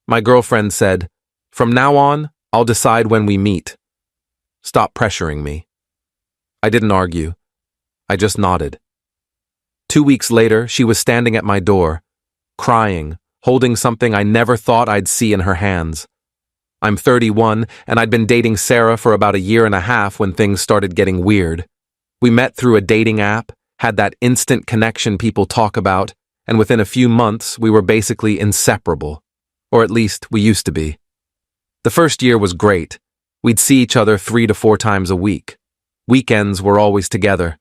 My girlfriend said, "From now on, I'll decide when we meet. Stop pressuring me." I didn't argue. I just nodded. 2 weeks later, she was standing at my door, crying, holding something I never thought I'd see in her hands. I'm 31, and I'd been dating Sarah for about a year and a half when things started getting weird. We met through a dating app, had that instant connection people talk about, and within a few months, we were basically inseparable. Or at least, we used to be. The first year was great. We'd see each other 3 to 4 times a week. Weekends were always together.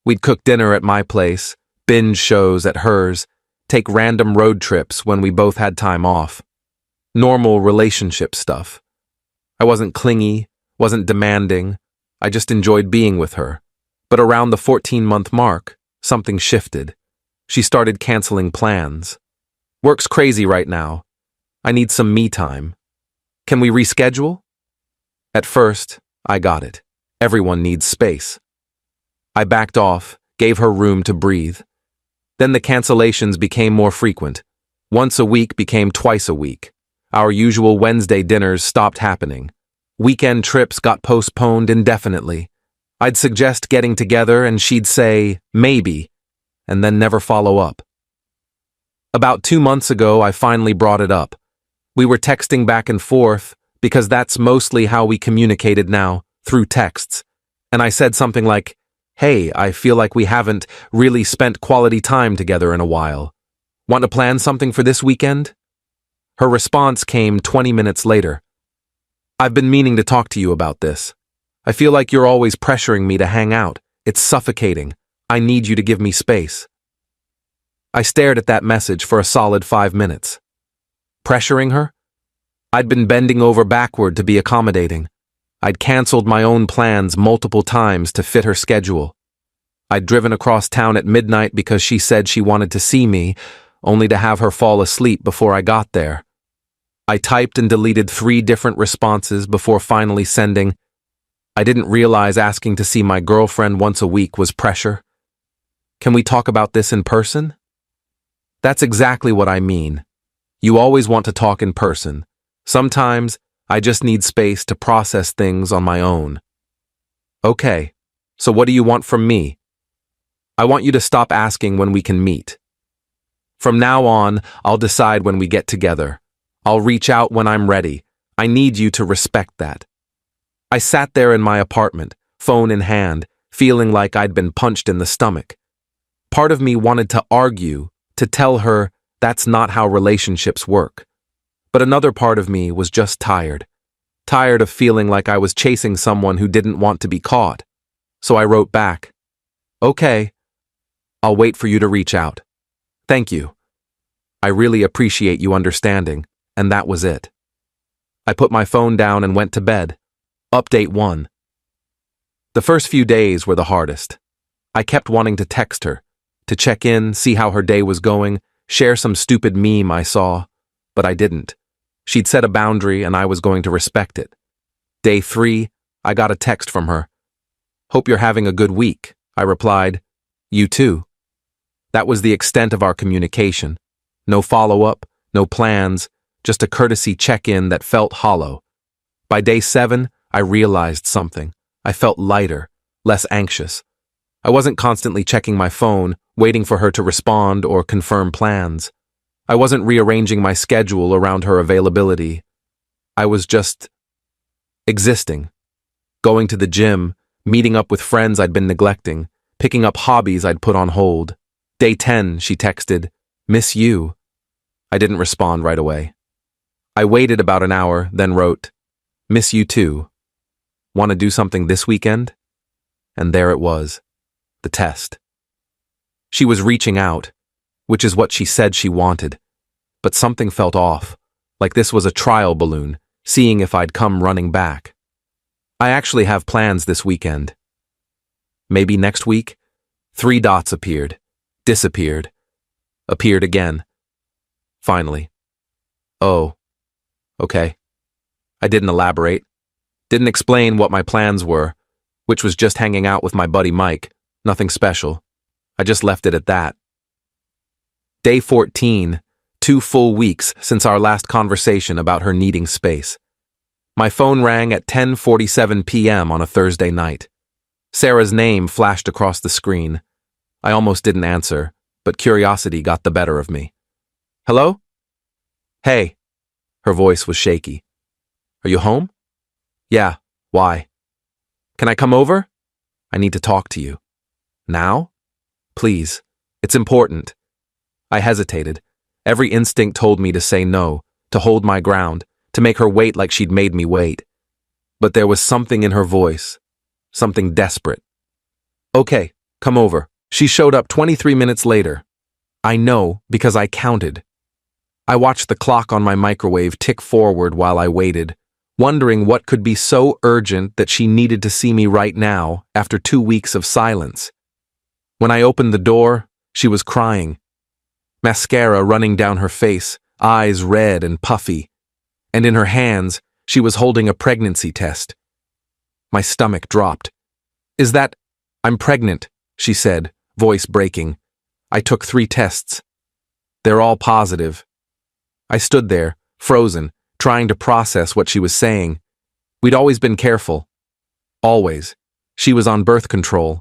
We'd cook dinner at my place, binge shows at hers, take random road trips when we both had time off. Normal relationship stuff. I wasn't clingy, wasn't demanding. I just enjoyed being with her. But around the 14-month mark, something shifted. She started canceling plans. "Work's crazy right now. I need some me time. Can we reschedule?" At first, I got it. Everyone needs space. I backed off, gave her room to breathe. Then the cancellations became more frequent. Once a week became twice a week. Our usual Wednesday dinners stopped happening. Weekend trips got postponed indefinitely. I'd suggest getting together and she'd say, "Maybe," and then never follow up. About 2 months ago, I finally brought it up. We were texting back and forth because that's mostly how we communicated now, through texts. And I said something like, "Hey, I feel like we haven't really spent quality time together in a while. Want to plan something for this weekend?" Her response came 20 minutes later. "I've been meaning to talk to you about this. I feel like you're always pressuring me to hang out. It's suffocating. I need you to give me space." I stared at that message for a solid 5 minutes. Pressuring her? I'd been bending over backward to be accommodating. I'd canceled my own plans multiple times to fit her schedule. I'd driven across town at midnight because she said she wanted to see me, only to have her fall asleep before I got there. I typed and deleted 3 different responses before finally sending, "I didn't realize asking to see my girlfriend once a week was pressure. Can we talk about this in person?" That's exactly what I mean. You always want to talk in person. Sometimes, I just need space to process things on my own. "Okay, so what do you want from me?" "I want you to stop asking when we can meet. From now on, I'll decide when we get together. I'll reach out when I'm ready. I need you to respect that." I sat there in my apartment, phone in hand, feeling like I'd been punched in the stomach. Part of me wanted to argue, to tell her that's not how relationships work. But another part of me was just tired. Tired of feeling like I was chasing someone who didn't want to be caught. So I wrote back, "Okay, I'll wait for you to reach out. Thank you. I really appreciate you understanding," and that was it. I put my phone down and went to bed. Update 1. The first few days were the hardest. I kept wanting to text her, to check in, see how her day was going, share some stupid meme I saw, but I didn't. She'd set a boundary and I was going to respect it. Day 3, I got a text from her. "Hope you're having a good week," I replied. "You too." That was the extent of our communication. No follow-up, no plans, just a courtesy check-in that felt hollow. By day 7, I realized something. I felt lighter, less anxious. I wasn't constantly checking my phone, waiting for her to respond or confirm plans. I wasn't rearranging my schedule around her availability. I was just existing. Going to the gym, meeting up with friends I'd been neglecting, picking up hobbies I'd put on hold. Day 10, she texted, "Miss you." I didn't respond right away. I waited about an hour, then wrote, "Miss you too. Want to do something this weekend?" And there it was, the test. She was reaching out, which is what she said she wanted. But something felt off, like this was a trial balloon, seeing if I'd come running back. I actually have plans this weekend. Maybe next week? 3 dots appeared, disappeared, appeared again. Finally. Oh, okay. I didn't elaborate. Didn't explain what my plans were, which was just hanging out with my buddy Mike, nothing special. I just left it at that. Day 14, 2 full weeks since our last conversation about her needing space. My phone rang at 10:47 p.m. on a Thursday night. Sarah's name flashed across the screen. I almost didn't answer, but curiosity got the better of me. Hello? Hey. Her voice was shaky. Are you home? Yeah. Why? Can I come over? I need to talk to you. Now? Please. It's important. I hesitated. Every instinct told me to say no, to hold my ground, to make her wait like she'd made me wait. But there was something in her voice, something desperate. Okay, come over. She showed up 23 minutes later. I know because I counted. I watched the clock on my microwave tick forward while I waited, wondering what could be so urgent that she needed to see me right now after 2 weeks of silence. When I opened the door, she was crying. Mascara running down her face, eyes red and puffy, and in her hands, she was holding a pregnancy test. My stomach dropped. I'm pregnant, she said, voice breaking. I took 3 tests. They're all positive. I stood there, frozen, trying to process what she was saying. We'd always been careful. Always. She was on birth control.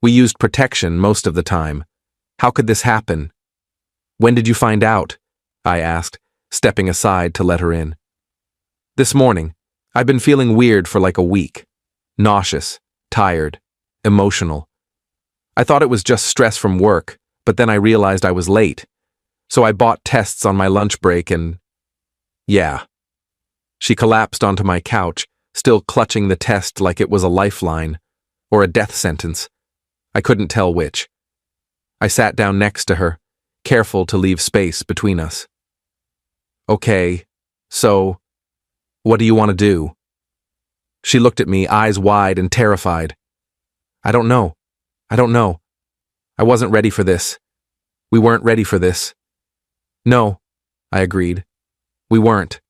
We used protection most of the time. How could this happen? When did you find out? I asked, stepping aside to let her in. This morning. I've been feeling weird for like a week. Nauseous, tired, emotional. I thought it was just stress from work, but then I realized I was late. So I bought tests on my lunch break and... Yeah. She collapsed onto my couch, still clutching the test like it was a lifeline, or a death sentence. I couldn't tell which. I sat down next to her, careful to leave space between us. Okay, so, what do you want to do? She looked at me, eyes wide and terrified. I don't know. I wasn't ready for this. We weren't ready for this. No, I agreed. We weren't.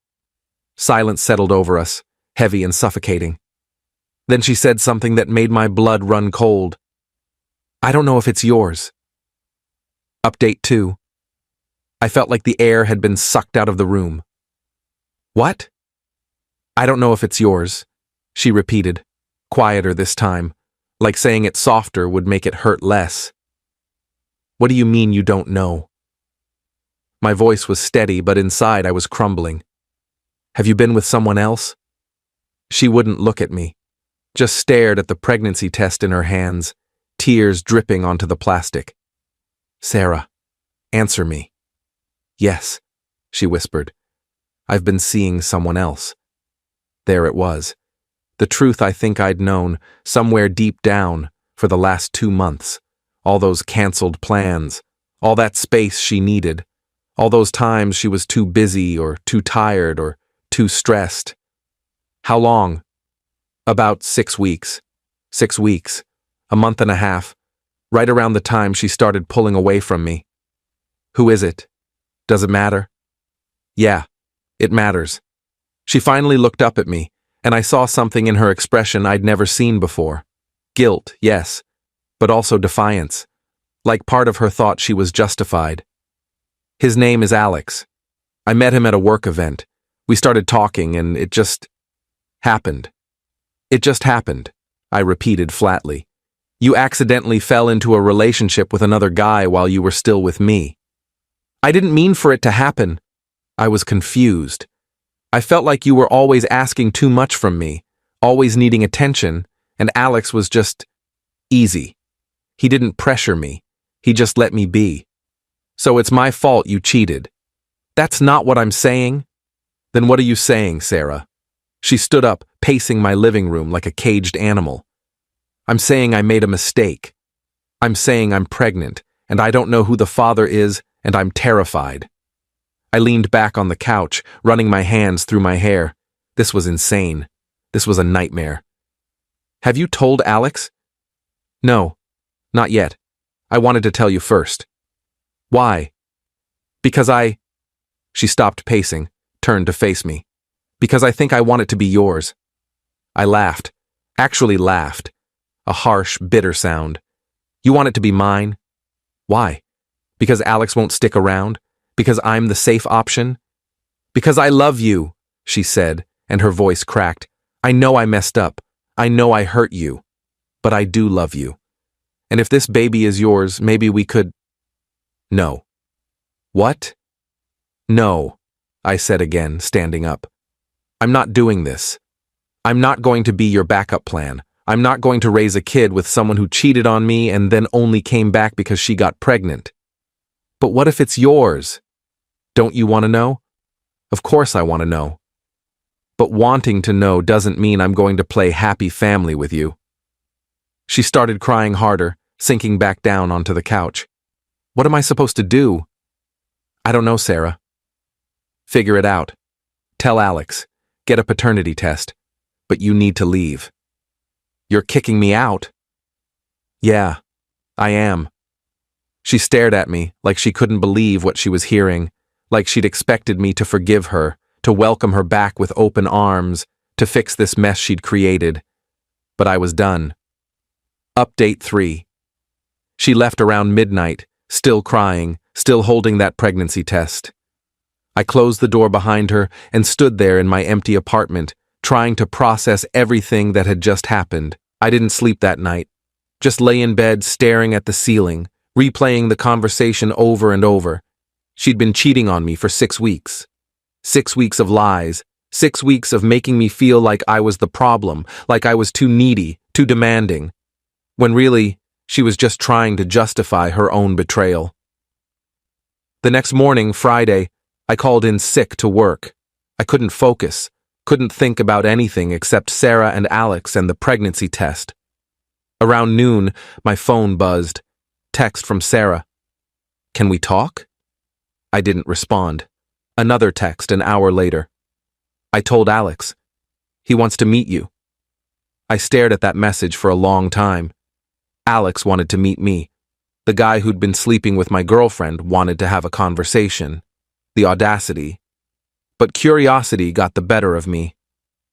Silence settled over us, heavy and suffocating. Then she said something that made my blood run cold. I don't know if it's yours. Update 2. I felt like the air had been sucked out of the room. What? I don't know if it's yours, she repeated, quieter this time, like saying it softer would make it hurt less. What do you mean you don't know? My voice was steady, but inside I was crumbling. Have you been with someone else? She wouldn't look at me, just stared at the pregnancy test in her hands, tears dripping onto the plastic. Sarah, answer me. Yes, she whispered. I've been seeing someone else. There it was. The truth I think I'd known, somewhere deep down, for the last 2 months. All those canceled plans, all that space she needed, all those times she was too busy or too tired or too stressed. How long? About 6 weeks. 6 weeks. A month and a half. Right around the time she started pulling away from me. Who is it? Does it matter? Yeah, it matters. She finally looked up at me, and I saw something in her expression I'd never seen before. Guilt, yes, but also defiance. Like part of her thought she was justified. His name is Alex. I met him at a work event. We started talking and it just happened. It just happened, I repeated flatly. You accidentally fell into a relationship with another guy while you were still with me. I didn't mean for it to happen. I was confused. I felt like you were always asking too much from me, always needing attention, and Alex was just easy. He didn't pressure me. He just let me be. So it's my fault you cheated. That's not what I'm saying. Then what are you saying, Sarah? She stood up, pacing my living room like a caged animal. I'm saying I made a mistake. I'm saying I'm pregnant, and I don't know who the father is, and I'm terrified. I leaned back on the couch, running my hands through my hair. This was insane. This was a nightmare. Have you told Alex? No, not yet. I wanted to tell you first. Why? Because She stopped pacing, turned to face me. Because I think I want it to be yours. I laughed. Actually laughed. A harsh, bitter sound. You want it to be mine? Why? Because Alex won't stick around? Because I'm the safe option? Because I love you, she said, and her voice cracked. I know I messed up. I know I hurt you. But I do love you. And if this baby is yours, maybe we could… No. What? No, I said again, standing up. I'm not doing this. I'm not going to be your backup plan. I'm not going to raise a kid with someone who cheated on me and then only came back because she got pregnant. But what if it's yours? Don't you want to know? Of course I want to know. But wanting to know doesn't mean I'm going to play happy family with you. She started crying harder, sinking back down onto the couch. What am I supposed to do? I don't know, Sarah. Figure it out. Tell Alex. Get a paternity test. But you need to leave. You're kicking me out? Yeah, I am. She stared at me like she couldn't believe what she was hearing, like she'd expected me to forgive her, to welcome her back with open arms, to fix this mess she'd created. But I was done. Update 3. She left around midnight, still crying, still holding that pregnancy test. I closed the door behind her and stood there in my empty apartment, trying to process everything that had just happened. I didn't sleep that night. Just lay in bed staring at the ceiling, replaying the conversation over and over. She'd been cheating on me for 6 weeks. 6 weeks of lies. 6 weeks of making me feel like I was the problem, like I was too needy, too demanding. When really, she was just trying to justify her own betrayal. The next morning, Friday, I called in sick to work. I couldn't focus. Couldn't think about anything except Sarah and Alex and the pregnancy test. Around noon, my phone buzzed. Text from Sarah. Can we talk? I didn't respond. Another text an hour later. I told Alex. He wants to meet you. I stared at that message for a long time. Alex wanted to meet me. The guy who'd been sleeping with my girlfriend wanted to have a conversation. The audacity. But curiosity got the better of me.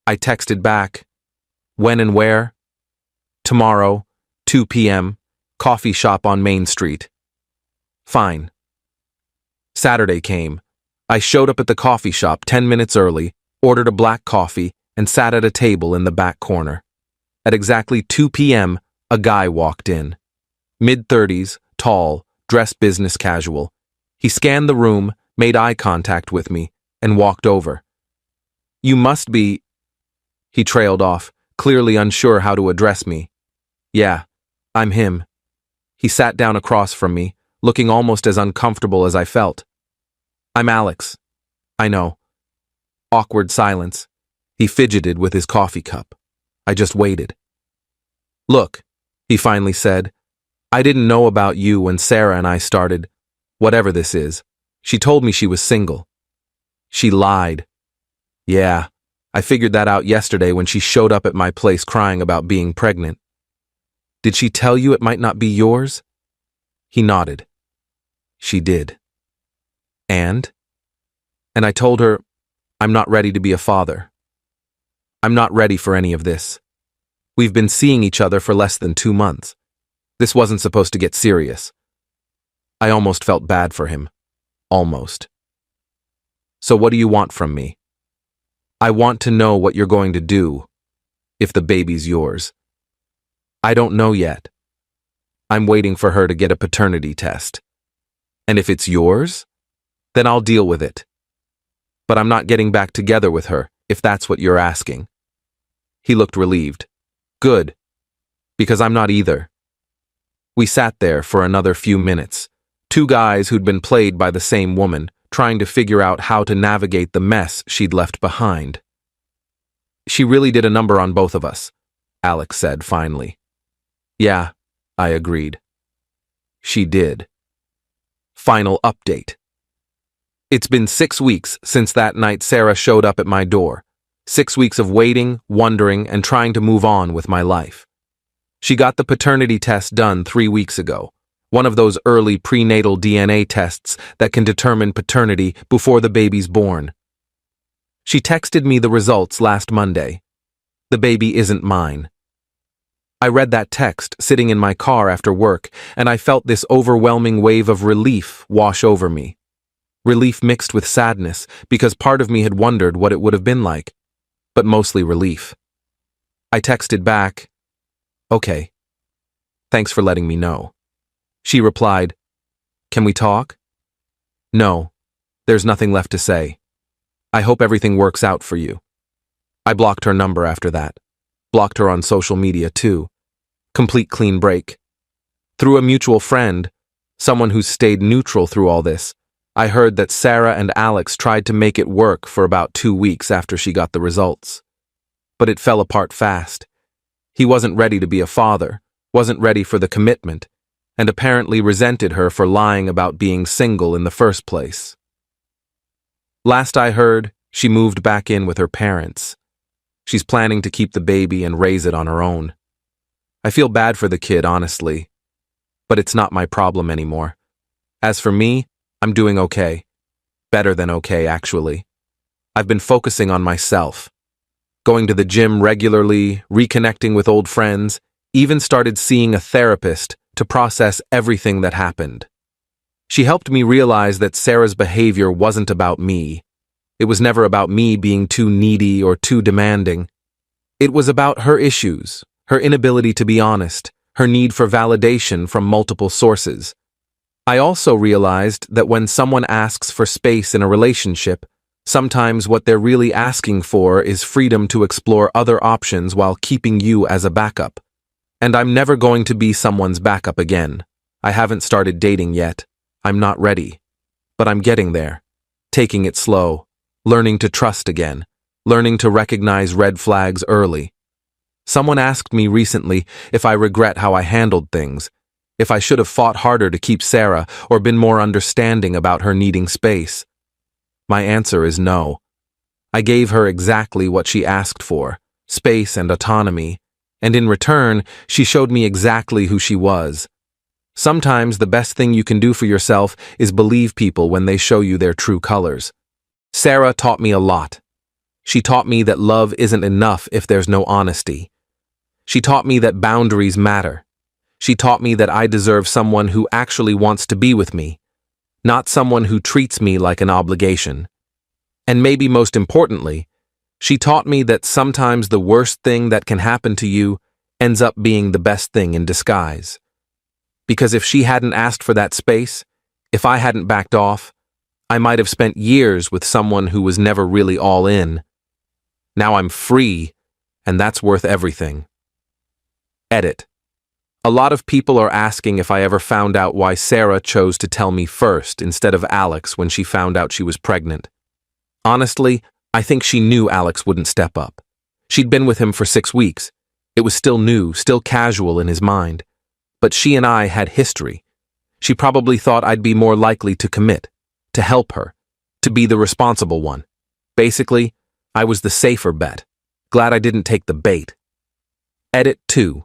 I texted back. When and where? Tomorrow, 2 p.m., coffee shop on Main Street. Fine. Saturday came. I showed up at the coffee shop 10 minutes early, ordered a black coffee, and sat at a table in the back corner. At exactly 2 p.m., a guy walked in. Mid-30s, tall, dressed business casual. He scanned the room, made eye contact with me, and walked over. You must be… He trailed off, clearly unsure how to address me. Yeah, I'm him. He sat down across from me, looking almost as uncomfortable as I felt. I'm Alex. I know. Awkward silence. He fidgeted with his coffee cup. I just waited. Look, he finally said, I didn't know about you when Sarah and I started, whatever this is. She told me she was single. She lied. Yeah, I figured that out yesterday when she showed up at my place crying about being pregnant. Did she tell you it might not be yours? He nodded. She did. And I told her, I'm not ready to be a father. I'm not ready for any of this. We've been seeing each other for less than 2 months. This wasn't supposed to get serious. I almost felt bad for him. Almost. So what do you want from me? I want to know what you're going to do, if the baby's yours. I don't know yet. I'm waiting for her to get a paternity test. And if it's yours, then I'll deal with it. But I'm not getting back together with her, if that's what you're asking. He looked relieved. Good. Because I'm not either. We sat there for another few minutes. 2 guys who'd been played by the same woman, trying to figure out how to navigate the mess she'd left behind. She really did a number on both of us, Alex said finally. Yeah, I agreed. She did. Final update. It's been 6 weeks since that night Sarah showed up at my door. 6 weeks of waiting, wondering, and trying to move on with my life. She got the paternity test done 3 weeks ago. One of those early prenatal DNA tests that can determine paternity before the baby's born. She texted me the results last Monday. The baby isn't mine. I read that text sitting in my car after work, and I felt this overwhelming wave of relief wash over me. Relief mixed with sadness, because part of me had wondered what it would have been like, but mostly relief. I texted back, "Okay. Thanks for letting me know." She replied, "Can we talk?" "No. There's nothing left to say. I hope everything works out for you." I blocked her number after that. Blocked her on social media too. Complete clean break. Through a mutual friend, someone who's stayed neutral through all this, I heard that Sarah and Alex tried to make it work for about 2 weeks after she got the results. But it fell apart fast. He wasn't ready to be a father, wasn't ready for the commitment, and apparently resented her for lying about being single in the first place. Last I heard, she moved back in with her parents. She's planning to keep the baby and raise it on her own. I feel bad for the kid, honestly, but it's not my problem anymore. As for me, I'm doing okay. Better than okay, actually. I've been focusing on myself. Going to the gym regularly, reconnecting with old friends, even started seeing a therapist to process everything that happened. She helped me realize that Sarah's behavior wasn't about me. It was never about me being too needy or too demanding. It was about her issues, her inability to be honest, her need for validation from multiple sources. I also realized that when someone asks for space in a relationship, sometimes what they're really asking for is freedom to explore other options while keeping you as a backup. And I'm never going to be someone's backup again. I haven't started dating yet. I'm not ready. But I'm getting there. Taking it slow. Learning to trust again. Learning to recognize red flags early. Someone asked me recently if I regret how I handled things, if I should have fought harder to keep Sarah or been more understanding about her needing space. My answer is no. I gave her exactly what she asked for, space and autonomy, and in return, she showed me exactly who she was. Sometimes the best thing you can do for yourself is believe people when they show you their true colors. Sarah taught me a lot. She taught me that love isn't enough if there's no honesty. She taught me that boundaries matter. She taught me that I deserve someone who actually wants to be with me, not someone who treats me like an obligation. And maybe most importantly, she taught me that sometimes the worst thing that can happen to you ends up being the best thing in disguise. Because if she hadn't asked for that space, if I hadn't backed off, I might have spent years with someone who was never really all in. Now I'm free, and that's worth everything. Edit. A lot of people are asking if I ever found out why Sarah chose to tell me first instead of Alex when she found out she was pregnant. Honestly, I think she knew Alex wouldn't step up. She'd been with him for 6 weeks. It was still new, still casual in his mind. But she and I had history. She probably thought I'd be more likely to commit, to help her, to be the responsible one. Basically, I was the safer bet. Glad I didn't take the bait. Edit 2.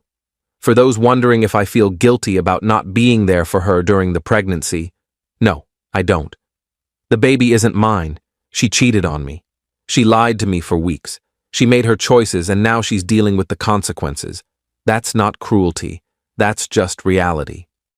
For those wondering if I feel guilty about not being there for her during the pregnancy, no, I don't. The baby isn't mine. She cheated on me. She lied to me for weeks. She made her choices and now she's dealing with the consequences. That's not cruelty. That's just reality.